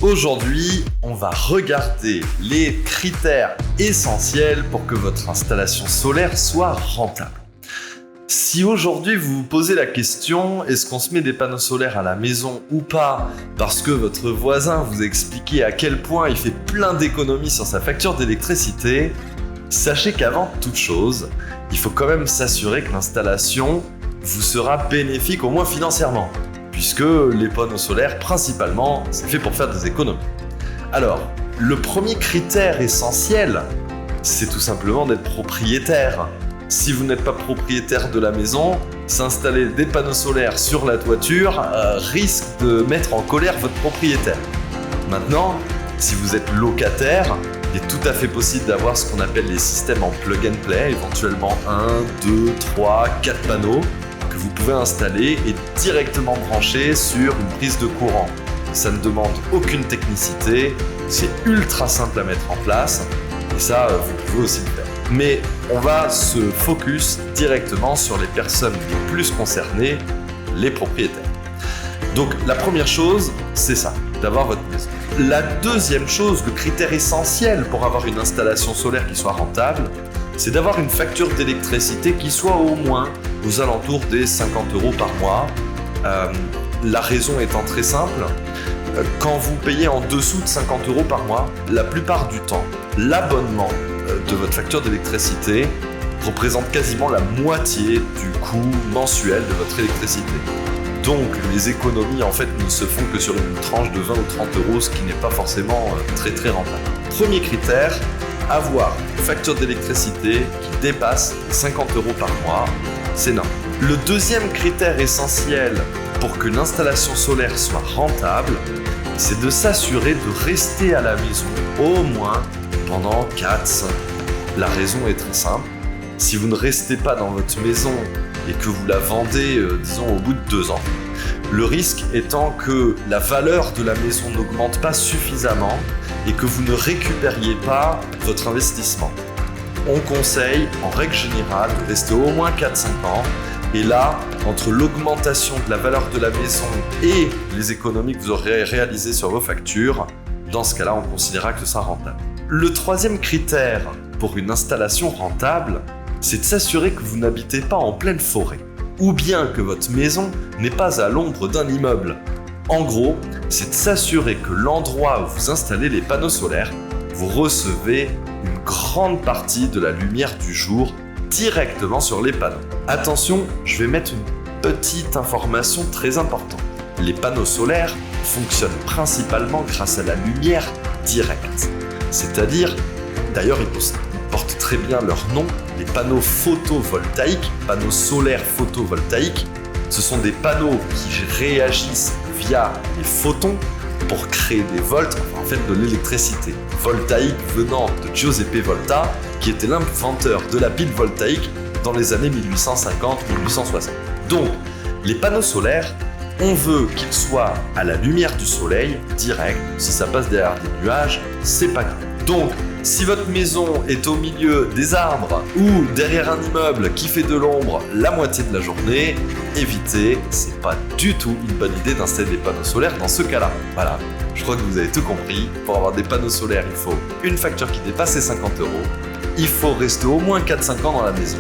Aujourd'hui, on va regarder les critères essentiels pour que votre installation solaire soit rentable. Si aujourd'hui vous vous posez la question, est-ce qu'on se met des panneaux solaires à la maison ou pas, parce que votre voisin vous a expliqué à quel point il fait plein d'économies sur sa facture d'électricité, sachez qu'avant toute chose, il faut quand même s'assurer que l'installation vous sera bénéfique au moins financièrement, puisque les panneaux solaires, principalement, c'est fait pour faire des économies. Alors, le premier critère essentiel, c'est tout simplement d'être propriétaire. Si vous n'êtes pas propriétaire de la maison, s'installer des panneaux solaires sur la toiture risque de mettre en colère votre propriétaire. Maintenant, si vous êtes locataire, il est tout à fait possible d'avoir ce qu'on appelle les systèmes en plug and play, éventuellement 1, 2, 3, 4 panneaux que vous pouvez installer et directement brancher sur une prise de courant. Ça ne demande aucune technicité, c'est ultra simple à mettre en place et ça, vous pouvez aussi le faire. Mais on va se focus directement sur les personnes les plus concernées, les propriétaires. Donc la première chose, c'est ça, d'avoir votre maison. La deuxième chose, le critère essentiel pour avoir une installation solaire qui soit rentable, c'est d'avoir une facture d'électricité qui soit au moins aux alentours des 50 € par mois. La raison étant très simple, quand vous payez en dessous de 50 € par mois, la plupart du temps, l'abonnement de votre facture d'électricité représente quasiment la moitié du coût mensuel de votre électricité. Donc les économies en fait ne se font que sur une tranche de 20 ou 30 €, ce qui n'est pas forcément très rentable. Premier critère, avoir une facture d'électricité qui dépasse 50 € par mois, c'est énorme. Le deuxième critère essentiel pour qu'une installation solaire soit rentable, c'est de s'assurer de rester à la maison au moins pendant 4-5 ans. La raison est très simple. Si vous ne restez pas dans votre maison et que vous la vendez, disons, au bout de 2 ans, le risque étant que la valeur de la maison n'augmente pas suffisamment et que vous ne récupériez pas votre investissement. On conseille, en règle générale, de rester au moins 4-5 ans. Et là, entre l'augmentation de la valeur de la maison et les économies que vous aurez réalisées sur vos factures, dans ce cas-là, on considérera que ce sera rentable. Le troisième critère pour une installation rentable, c'est de s'assurer que vous n'habitez pas en pleine forêt, ou bien que votre maison n'est pas à l'ombre d'un immeuble. En gros, c'est de s'assurer que l'endroit où vous installez les panneaux solaires, vous recevez une grande partie de la lumière du jour directement sur les panneaux. Attention, je vais mettre une petite information très importante. Les panneaux solaires fonctionnent principalement grâce à la lumière directe. C'est-à-dire, d'ailleurs, ils portent très bien leur nom, les panneaux photovoltaïques, panneaux solaires photovoltaïques. Ce sont des panneaux qui réagissent via les photons pour créer des volts, en fait de l'électricité. Voltaïque venant de Giuseppe Volta, qui était l'inventeur de la pile voltaïque dans les années 1850-1860. Donc, les panneaux solaires, on veut qu'ils soient à la lumière du soleil, direct. Si ça passe derrière des nuages, c'est pas grave. Donc, si votre maison est au milieu des arbres ou derrière un immeuble qui fait de l'ombre la moitié de la journée, évitez, c'est pas du tout une bonne idée d'installer des panneaux solaires dans ce cas-là. Voilà, je crois que vous avez tout compris. Pour avoir des panneaux solaires, il faut une facture qui dépasse les 50 €. Il faut rester au moins 4-5 ans dans la maison.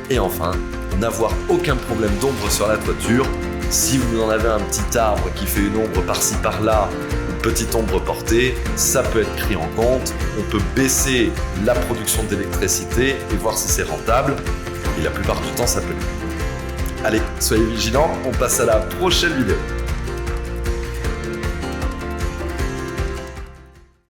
Et enfin, n'avoir aucun problème d'ombre sur la toiture. Si vous en avez un petit arbre qui fait une ombre par-ci par-là, une petite ombre portée, ça peut être pris en compte. On peut baisser la production d'électricité et voir si c'est rentable. Et la plupart du temps, ça peut l'être. Allez, soyez vigilants, on passe à la prochaine vidéo.